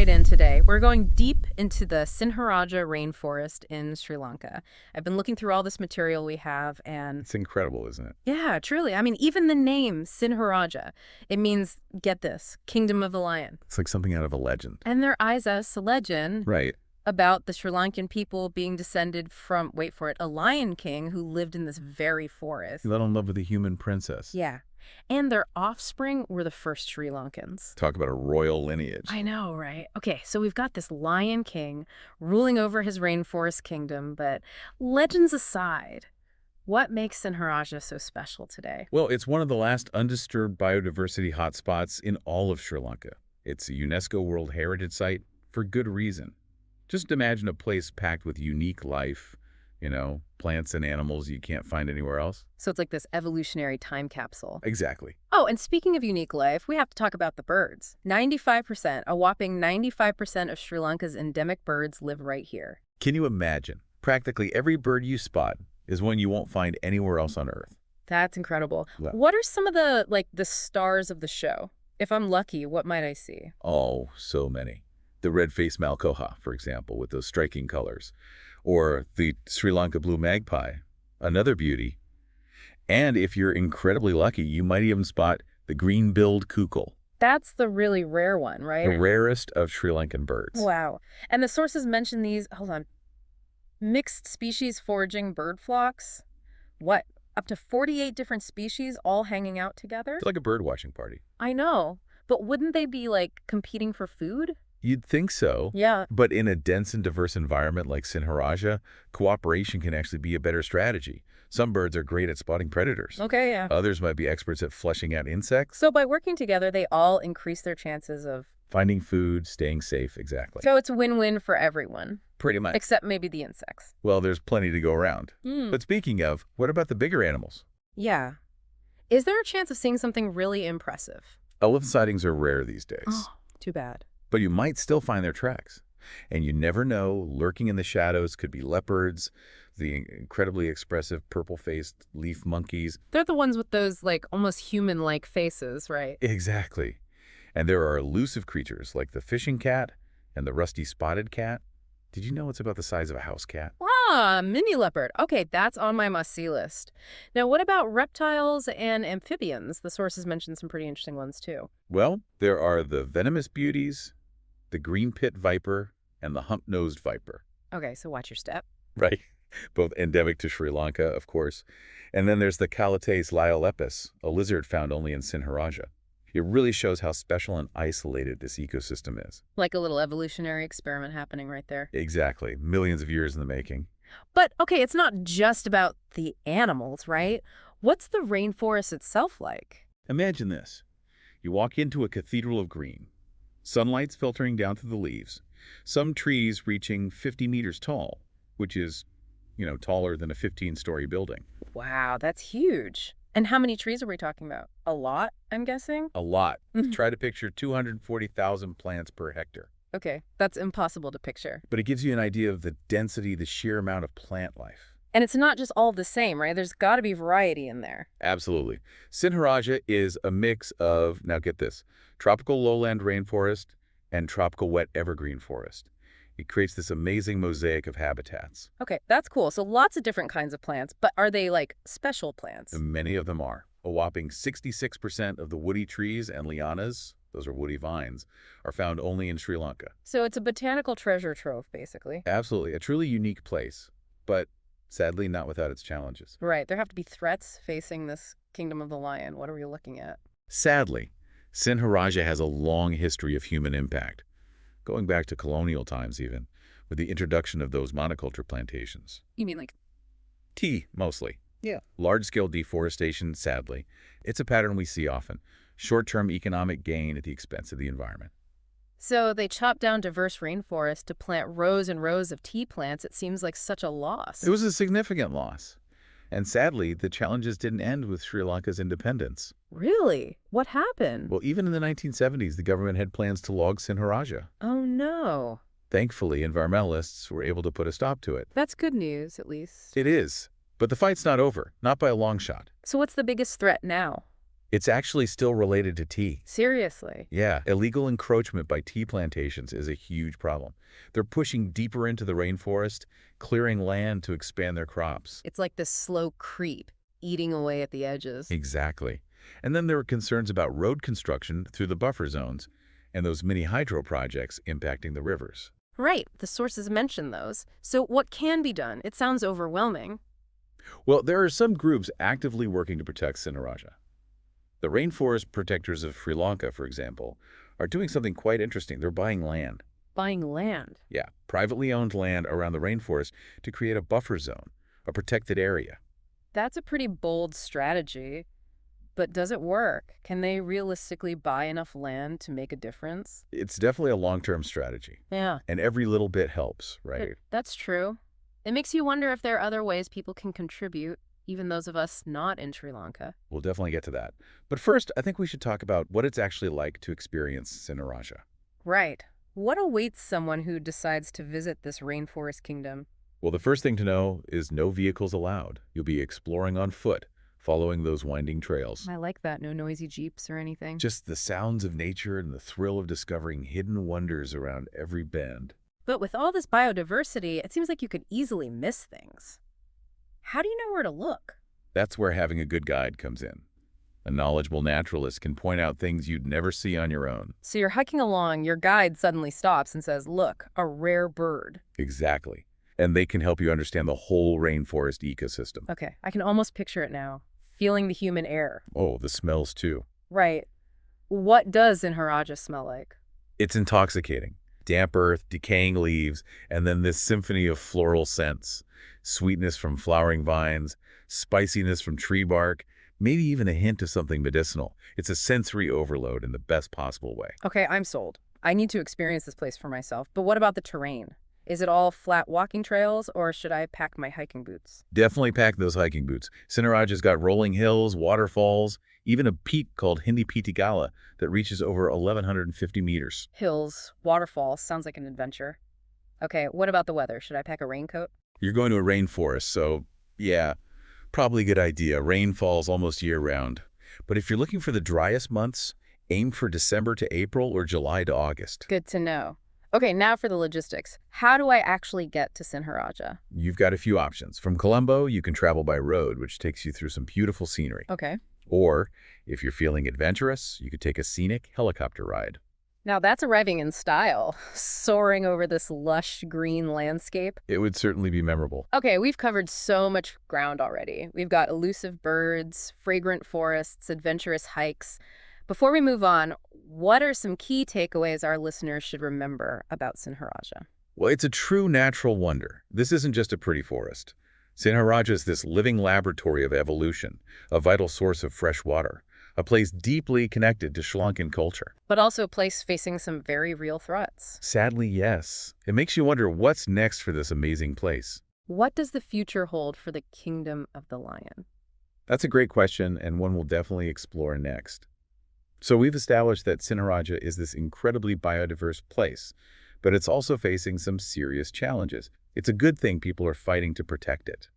right in today. We're going deep into the Sinharaja rainforest in Sri Lanka. I've been looking through all this material we have, and It's incredible, isn't it? yeah, truly. I mean, even the name Sinharaja, it means, get this, Kingdom of the Lion. It's like something out of a legend. And there is a legend Right. about the Sri Lankan people being descended from, wait for it, a lion king who lived in this very forest. He fell in love with a human princess. Yeah. And their offspring were the first Sri Lankans. Talk about a royal lineage. I know, right? Okay, so we've got this lion king ruling over his rainforest kingdom, but legends aside, what makes Sinharaja so special today? Well, it's one of the last undisturbed biodiversity hotspots in all of Sri Lanka. It's a UNESCO World Heritage Site for good reason. Just imagine a place packed with unique life, plants and animals you can't find anywhere else. So it's like this evolutionary time capsule. Exactly. Oh, and speaking of unique life, we have to talk about the birds. 95%, a whopping 95% of Sri Lanka's endemic birds live right here. Can you imagine? Practically every bird you spot is one you won't find anywhere else on Earth. That's incredible. Yeah. What are some of the stars of the show? If I'm lucky, what might I see? Oh, so many. The red-faced malkoha, for example, with those striking colors. Or the Sri Lanka blue magpie, another beauty. And if you're incredibly lucky, you might even spot the green-billed kukul, That's the really rare one, right? the rarest of Sri Lankan birds. Wow. And the sources mention these, hold on, mixed species foraging bird flocks. What? Up to 48 different species all hanging out together? It's like a bird-watching party. I know. But wouldn't they be, competing for food? You'd think so. Yeah. But in a dense and diverse environment like Sinharaja, cooperation can actually be a better strategy. Some birds are great at spotting predators. Okay, yeah. Others might be experts at flushing out insects, So by working together, they all increase their chances of... finding food, staying safe, exactly. So it's a win-win for everyone, Pretty much. except maybe the insects. Well, there's plenty to go around. Hmm. But speaking of, what about the bigger animals? Yeah. Is there a chance of seeing something really impressive? Elephant sightings are rare these days, Oh, too bad. but you might still find their tracks. And you never know, lurking in the shadows could be leopards, the incredibly expressive purple-faced leaf monkeys. They're the ones with those, almost human-like faces, right? Exactly. And there are elusive creatures like the fishing cat and the rusty spotted cat. Did you know it's about the size of a house cat? Ah, mini leopard. Okay, that's on my must-see list. Now, what about reptiles and amphibians? The sources mentioned some pretty interesting ones, too. Well, there are the venomous beauties, the green pit viper, and the hump-nosed viper. Okay, so watch your step. Right. Both endemic to Sri Lanka, of course. And then there's the Calates lyolepis, a lizard found only in Sinharaja. It really shows how special and isolated this ecosystem is. Like a little evolutionary experiment happening right there. Exactly. Millions of years in the making. But, okay, it's not just about the animals, right? What's the rainforest itself like? Imagine this. You walk into a cathedral of green. Sunlight's filtering down through the leaves. Some trees reaching 50 meters tall, which is, taller than a 15-story building. Wow, that's huge. And how many trees are we talking about? A lot, I'm guessing? A lot. Try to picture 240,000 plants per hectare. Okay, that's impossible to picture. But it gives you an idea of the density, the sheer amount of plant life. And it's not just all the same, right? There's got to be variety in there. Absolutely. Sinharaja is a mix of, now get this, tropical lowland rainforest and tropical wet evergreen forest. It creates this amazing mosaic of habitats. Okay, that's cool. So lots of different kinds of plants, but are they special plants? And many of them are. A whopping 66% of the woody trees and lianas, those are woody vines, are found only in Sri Lanka. So it's a botanical treasure trove, basically. Absolutely. A truly unique place, but sadly not without its challenges. Right, there have to be threats facing this Kingdom of the Lion. What are we looking at? Sadly, Sinharaja has a long history of human impact, going back to colonial times even, with the introduction of those monoculture plantations. You mean Tea, mostly. Yeah. Large-scale deforestation, sadly. It's a pattern we see often. Short-term economic gain at the expense of the environment. So they chopped down diverse rainforests to plant rows and rows of tea plants. It seems like such a loss. It was a significant loss. And sadly, the challenges didn't end with Sri Lanka's independence. Really? What happened? Well, even in the 1970s, the government had plans to log Sinharaja. Oh, no. Thankfully, environmentalists were able to put a stop to it. That's good news, at least. It is. But the fight's not over, not by a long shot. So what's the biggest threat now? It's actually still related to tea. Seriously. Yeah, illegal encroachment by tea plantations is a huge problem. They're pushing deeper into the rainforest, clearing land to expand their crops. It's like this slow creep, eating away at the edges. Exactly. And then there are concerns about road construction through the buffer zones and those mini hydro projects impacting the rivers. Right, the sources mention those. So what can be done? It sounds overwhelming. Well, there are some groups actively working to protect Sinharaja. The rainforest protectors of Sri Lanka, for example, are doing something quite interesting. They're buying land. Buying land. Yeah, privately owned land around the rainforest to create a buffer zone, a protected area. That's a pretty bold strategy. But does it work? Can they realistically buy enough land to make a difference? It's definitely a long-term strategy, Yeah, and every little bit helps, right? that's true. It makes you wonder if there are other ways people can contribute, even those of us not in Sri Lanka. We'll definitely get to that. But first, I think we should talk about what it's actually like to experience Sinharaja. Right. What awaits someone who decides to visit this rainforest kingdom? Well, the first thing to know is no vehicles allowed. You'll be exploring on foot, following those winding trails. I like that. No noisy jeeps or anything. Just the sounds of nature and the thrill of discovering hidden wonders around every bend. But with all this biodiversity, it seems like you could easily miss things. How do you know where to look? That's where having a good guide comes in. A knowledgeable naturalist can point out things you'd never see on your own. So you're hiking along, your guide suddenly stops and says, "Look, a rare bird." Exactly. And they can help you understand the whole rainforest ecosystem. Okay, I can almost picture it now. Feeling the human air. Oh, the smells too. Right. What does Sinharaja smell like? It's intoxicating. Damp earth, decaying leaves, and then this symphony of floral scents. Sweetness from flowering vines, spiciness from tree bark, maybe even a hint of something medicinal. It's a sensory overload in the best possible way. Okay, I'm sold. I need to experience this place for myself. But what about the terrain? Is it all flat walking trails, or should I pack my hiking boots? Definitely pack those hiking boots. Sinharaja's got rolling hills, waterfalls, even a peak called Hindi Pitigala that reaches over 1,150 meters. Hills, waterfalls, sounds like an adventure. Okay, what about the weather? Should I pack a raincoat? You're going to a rainforest, so yeah, probably a good idea. Rain falls almost year-round. But if you're looking for the driest months, aim for December to April or July to August. Good to know. Okay, now for the logistics. How do I actually get to Sinharaja? You've got a few options. From Colombo, you can travel by road, which takes you through some beautiful scenery. Okay. Or, if you're feeling adventurous, you could take a scenic helicopter ride. Now that's arriving in style, soaring over this lush green landscape. It would certainly be memorable. Okay, we've covered so much ground already. We've got elusive birds, fragrant forests, adventurous hikes. Before we move on, what are some key takeaways our listeners should remember about Sinharaja? Well, it's a true natural wonder. This isn't just a pretty forest. Sinharaja is this living laboratory of evolution, a vital source of fresh water, a place deeply connected to Sri Lankan culture. But also a place facing some very real threats. Sadly, yes. It makes you wonder what's next for this amazing place. What does the future hold for the Kingdom of the Lion? That's a great question, and one we'll definitely explore next. So we've established that Sinharaja is this incredibly biodiverse place, but it's also facing some serious challenges. It's a good thing people are fighting to protect it.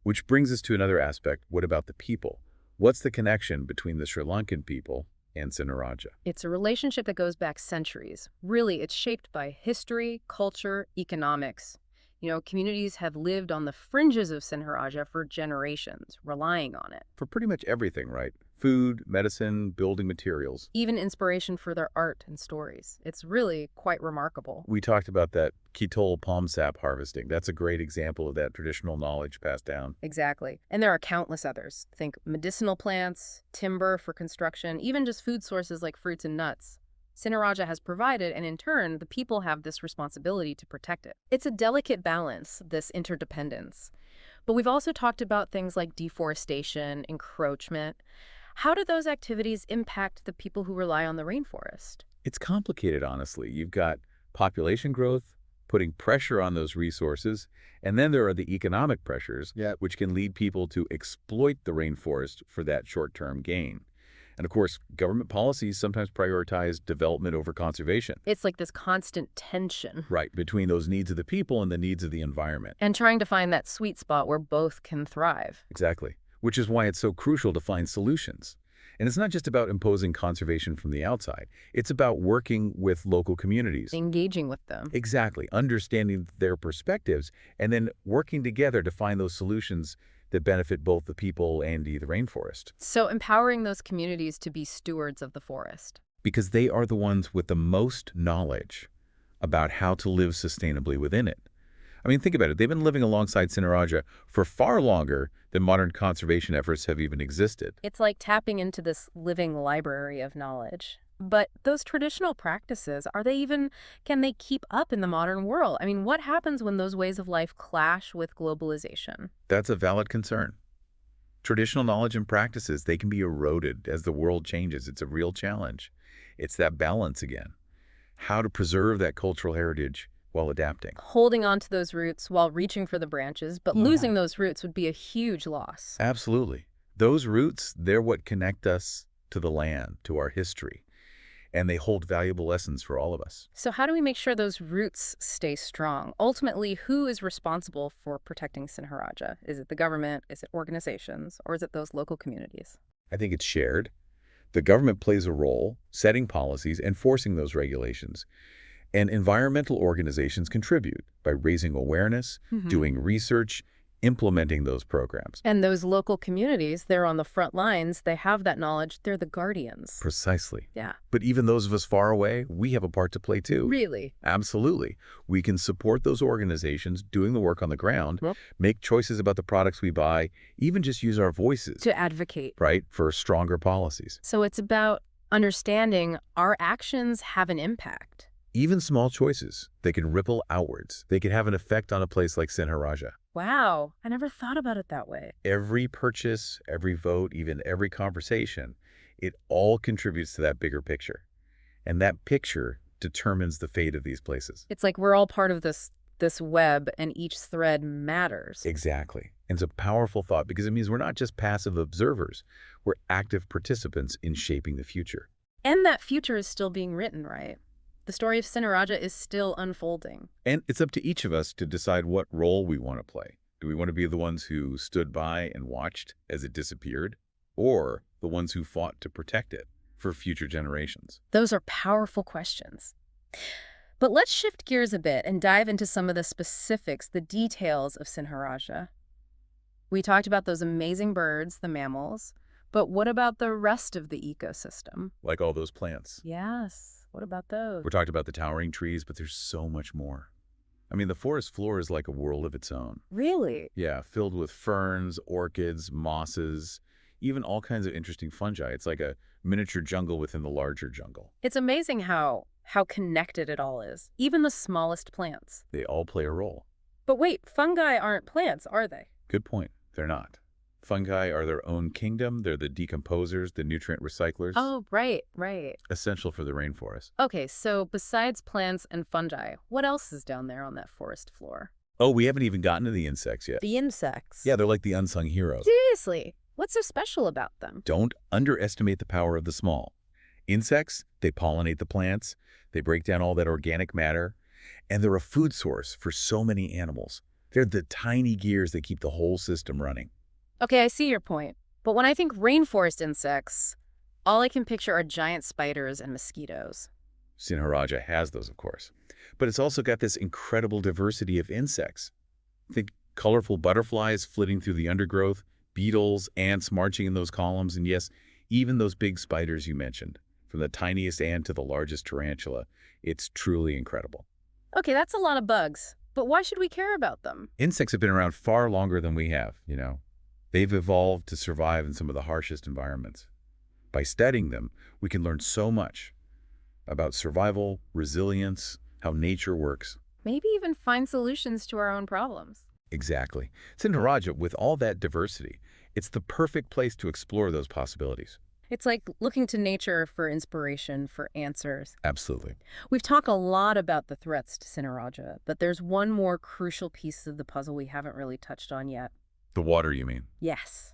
Which brings us to another aspect. What about the people? What's the connection between the Sri Lankan people and Sinharaja? It's a relationship that goes back centuries. Really, it's shaped by history, culture, economics. You know, communities have lived on the fringes of Sinharaja for generations, relying on it. For pretty much everything, right? Food, medicine, building materials. Even inspiration for their art and stories. It's really quite remarkable. We talked about that Kitol palm sap harvesting. That's a great example of that traditional knowledge passed down. Exactly. And there are countless others. Think medicinal plants, timber for construction, even just food sources like fruits and nuts. Sinharaja has provided, and in turn, the people have this responsibility to protect it. It's a delicate balance, this interdependence. But we've also talked about things like deforestation, encroachment. How do those activities impact the people who rely on the rainforest? It's complicated, honestly. You've got population growth, putting pressure on those resources, and then there are the economic pressures, which can lead people to exploit the rainforest for that short-term gain. And of course, government policies sometimes prioritize development over conservation. It's like this constant tension. Right, between those needs of the people and the needs of the environment. And trying to find that sweet spot where both can thrive. Exactly. Which is why it's so crucial to find solutions. And it's not just about imposing conservation from the outside. It's about working with local communities. Engaging with them. Exactly. Understanding their perspectives and then working together to find those solutions that benefit both the people and the rainforest. So empowering those communities to be stewards of the forest. Because they are the ones with the most knowledge about how to live sustainably within it. I mean, think about it. They've been living alongside Sinharaja for far longer than modern conservation efforts have even existed. It's like tapping into this living library of knowledge. But those traditional practices, can they keep up in the modern world? I mean, what happens when those ways of life clash with globalization? That's a valid concern. Traditional knowledge and practices, they can be eroded as the world changes. It's a real challenge. It's that balance again. How to preserve that cultural heritage while adapting. Holding on to those roots while reaching for the branches, but losing those roots would be a huge loss. Absolutely. Those roots, they're what connect us to the land, to our history, and they hold valuable lessons for all of us. So how do we make sure those roots stay strong? Ultimately, who is responsible for protecting Sinharaja? Is it the government? Is it organizations? Or is it those local communities? I think it's shared. The government plays a role setting policies, enforcing those regulations. And environmental organizations contribute by raising awareness, doing research, implementing those programs. And those local communities, they're on the front lines. They have that knowledge. They're the guardians. Precisely. Yeah. But even those of us far away, we have a part to play too. Really? Absolutely. We can support those organizations doing the work on the ground, Yep. make choices about the products we buy, even just use our voices, To advocate. right, for stronger policies. So it's about understanding our actions have an impact. Even small choices, they can ripple outwards. They can have an effect on a place like Sinharaja. Wow. I never thought about it that way. Every purchase, every vote, even every conversation, it all contributes to that bigger picture. And that picture determines the fate of these places. It's like we're all part of this web, and each thread matters. Exactly. And it's a powerful thought because it means we're not just passive observers. We're active participants in shaping the future. And that future is still being written, right? The story of Sinharaja is still unfolding. And it's up to each of us to decide what role we want to play. Do we want to be the ones who stood by and watched as it disappeared, or the ones who fought to protect it for future generations? Those are powerful questions. But let's shift gears a bit and dive into some of the specifics, the details of Sinharaja. We talked about those amazing birds, the mammals, but what about the rest of the ecosystem? Like all those plants. Yes. What about those? We talked about the towering trees, but there's so much more. I mean, the forest floor is like a world of its own. Really? Yeah, filled with ferns, orchids, mosses, even all kinds of interesting fungi. It's like a miniature jungle within the larger jungle. It's amazing how connected it all is, even the smallest plants. They all play a role. But wait, fungi aren't plants, are they? Good point. They're not. Fungi are their own kingdom. They're the decomposers, the nutrient recyclers. Oh, right. Essential for the rainforest. Okay, so besides plants and fungi, what else is down there on that forest floor? Oh, we haven't even gotten to the insects yet. The insects. Yeah, they're like the unsung heroes. Seriously, what's so special about them? Don't underestimate the power of the small. Insects, they pollinate the plants, they break down all that organic matter, and they're a food source for so many animals. They're the tiny gears that keep the whole system running. Okay, I see your point. But when I think rainforest insects, all I can picture are giant spiders and mosquitoes. Sinharaja has those, of course. But it's also got this incredible diversity of insects. Think colorful butterflies flitting through the undergrowth, beetles, ants marching in those columns, and yes, even those big spiders you mentioned, from the tiniest ant to the largest tarantula. It's truly incredible. Okay, that's a lot of bugs. But why should we care about them? Insects have been around far longer than we have, They've evolved to survive in some of the harshest environments. By studying them, we can learn so much about survival, resilience, how nature works. Maybe even find solutions to our own problems. Exactly. Sinharaja, with all that diversity, it's the perfect place to explore those possibilities. It's like looking to nature for inspiration, for answers. Absolutely. We've talked a lot about the threats to Sinharaja, but there's one more crucial piece of the puzzle we haven't really touched on yet. The water, you mean? Yes.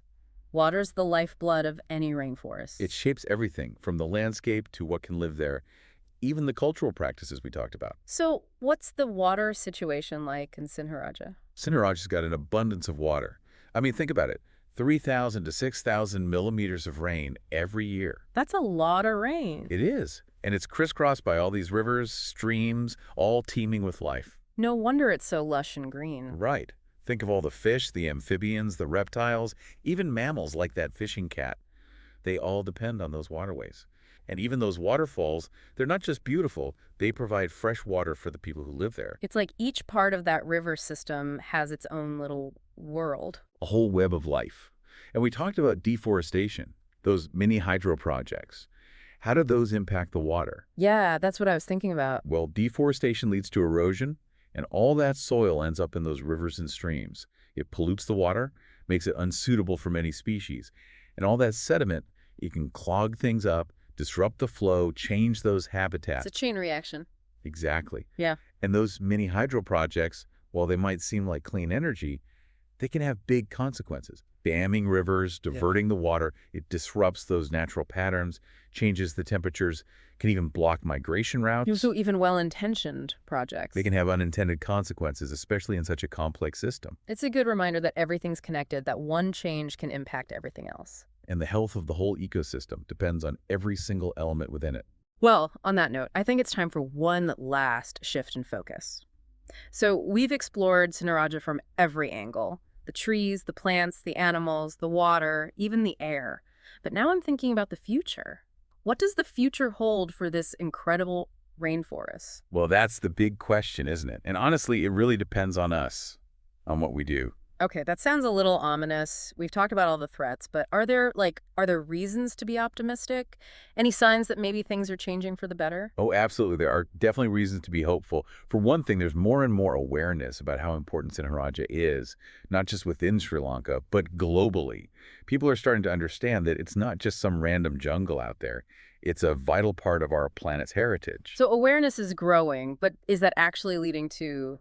Water's the lifeblood of any rainforest. It shapes everything from the landscape to what can live there, even the cultural practices we talked about. So what's the water situation like in Sinharaja? Sinharaja's got an abundance of water. I mean, think about it. 3,000 to 6,000 millimeters of rain every year. That's a lot of rain. It is. And it's crisscrossed by all these rivers, streams, all teeming with life. No wonder it's so lush and green. Right. Think of all the fish, the amphibians, the reptiles, even mammals like that fishing cat. They all depend on those waterways. And even those waterfalls, they're not just beautiful, they provide fresh water for the people who live there. It's like each part of that river system has its own little world. A whole web of life. And we talked about deforestation, those mini hydro projects. How do those impact the water? Yeah, that's what I was thinking about. Well, deforestation leads to erosion, and all that soil ends up in those rivers and streams. It pollutes the water, makes it unsuitable for many species. And all that sediment, it can clog things up, disrupt the flow, change those habitats. It's a chain reaction. Exactly. Yeah. And those mini hydro projects, while they might seem like clean energy, they can have big consequences. Damming rivers, diverting the water, it disrupts those natural patterns, changes the temperatures, can even block migration routes. So even well-intentioned projects. They can have unintended consequences, especially in such a complex system. It's a good reminder that everything's connected, that one change can impact everything else. And the health of the whole ecosystem depends on every single element within it. Well, on that note, I think it's time for one last shift in focus. So we've explored Sinharaja from every angle. The trees, the plants, the animals, the water, even the air. But now I'm thinking about the future. What does the future hold for this incredible rainforest? Well, that's the big question, isn't it? And honestly, it really depends on us, on what we do. Okay, that sounds a little ominous. We've talked about all the threats, but are there reasons to be optimistic? Any signs that maybe things are changing for the better? Oh, absolutely. There are definitely reasons to be hopeful. For one thing, there's more and more awareness about how important Sinharaja is, not just within Sri Lanka, but globally. People are starting to understand that it's not just some random jungle out there. It's a vital part of our planet's heritage. So awareness is growing, but is that actually leading to,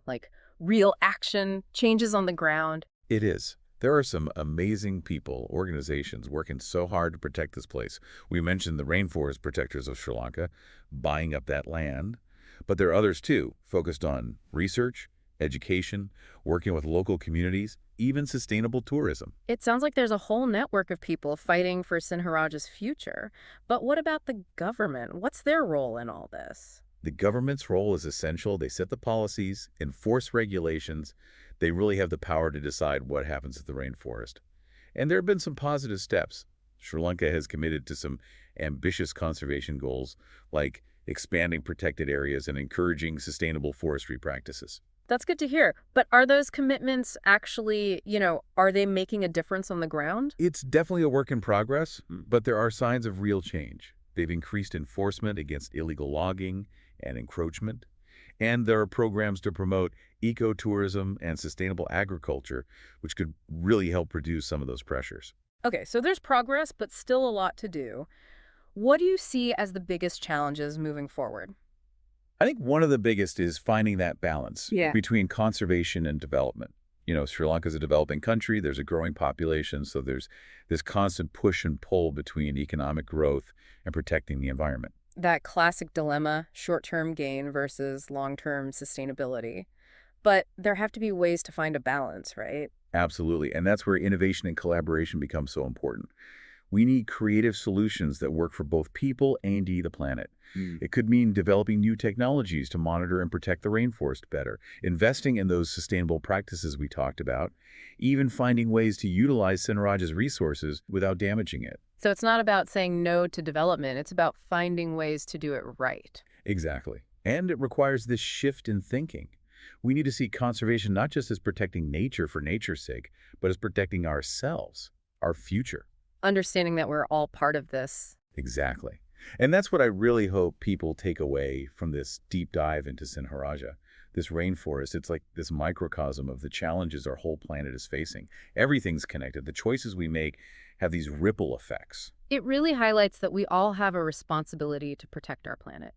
real action, changes on the ground? It is. There are some amazing people, organizations working so hard to protect this place. We mentioned the Rainforest Protectors of Sri Lanka buying up that land, but there are others too, focused on research, education, working with local communities, even sustainable tourism. It sounds like there's a whole network of people fighting for Sinharaja's future. But what about the government? What's their role in all this? The government's role is essential. They set the policies, enforce regulations. They really have the power to decide what happens to the rainforest. And there have been some positive steps. Sri Lanka has committed to some ambitious conservation goals, like expanding protected areas and encouraging sustainable forestry practices. That's good to hear. But are those commitments actually, are they making a difference on the ground? It's definitely a work in progress, but there are signs of real change. They've increased enforcement against illegal logging and encroachment. And there are programs to promote ecotourism and sustainable agriculture, which could really help reduce some of those pressures. Okay, so there's progress, but still a lot to do. What do you see as the biggest challenges moving forward? I think one of the biggest is finding that balance Yeah. between conservation and development. Sri Lanka is a developing country. There's a growing population, so there's this constant push and pull between economic growth and protecting the environment. That classic dilemma, short-term gain versus long-term sustainability. But there have to be ways to find a balance, right? Absolutely, and that's where innovation and collaboration become so important. We need creative solutions that work for both people and the planet. It could mean developing new technologies to monitor and protect the rainforest better, investing in those sustainable practices we talked about, even finding ways to utilize Sinharaja's resources without damaging it. So it's not about saying no to development, it's about finding ways to do it right. Exactly. And it requires this shift in thinking. We need to see conservation not just as protecting nature for nature's sake, but as protecting ourselves, our future. Understanding that we're all part of this. Exactly. And that's what I really hope people take away from this deep dive into Sinharaja. This rainforest, it's like this microcosm of the challenges our whole planet is facing. Everything's connected. The choices we make have these ripple effects. It really highlights that we all have a responsibility to protect our planet.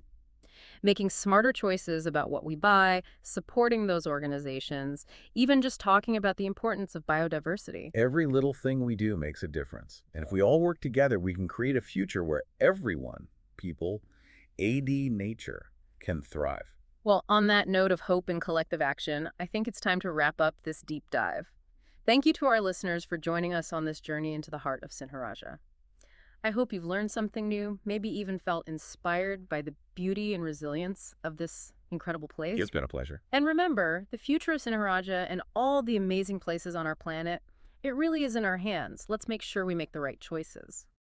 Making smarter choices about what we buy, supporting those organizations, even just talking about the importance of biodiversity. Every little thing we do makes a difference. And if we all work together, we can create a future where everyone, people, nature, can thrive. Well, on that note of hope and collective action, I think it's time to wrap up this deep dive. Thank you to our listeners for joining us on this journey into the heart of Sinharaja. I hope you've learned something new, maybe even felt inspired by the beauty and resilience of this incredible place. It's been a pleasure. And remember, the future of Sinharaja and all the amazing places on our planet, it really is in our hands. Let's make sure we make the right choices.